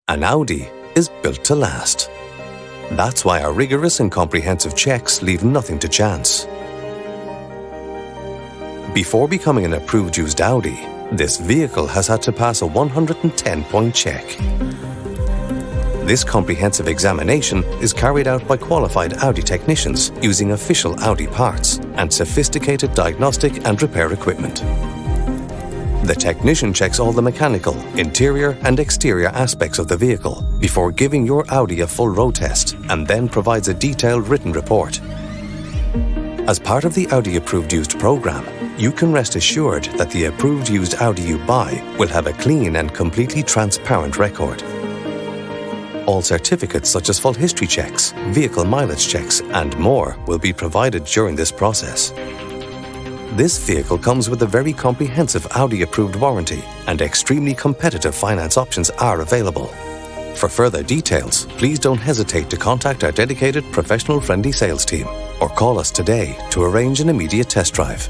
An Audi is built to last. That's why our rigorous and comprehensive checks leave nothing to chance. Before becoming an approved used Audi, this vehicle has had to pass a 110-point check. This comprehensive examination is carried out by qualified Audi technicians using official Audi parts and sophisticated diagnostic and repair equipment. The technician checks all the mechanical, interior and exterior aspects of the vehicle before giving your Audi a full road test and then provides a detailed written report. As part of the Audi Approved Used program, you can rest assured that the approved used Audi you buy will have a clean and completely transparent record. All certificates such as full history checks, vehicle mileage checks and more will be provided during this process. This vehicle comes with a very comprehensive Audi approved warranty and extremely competitive finance options are available. For further details, please don't hesitate to contact our dedicated professional friendly sales team or call us today to arrange an immediate test drive.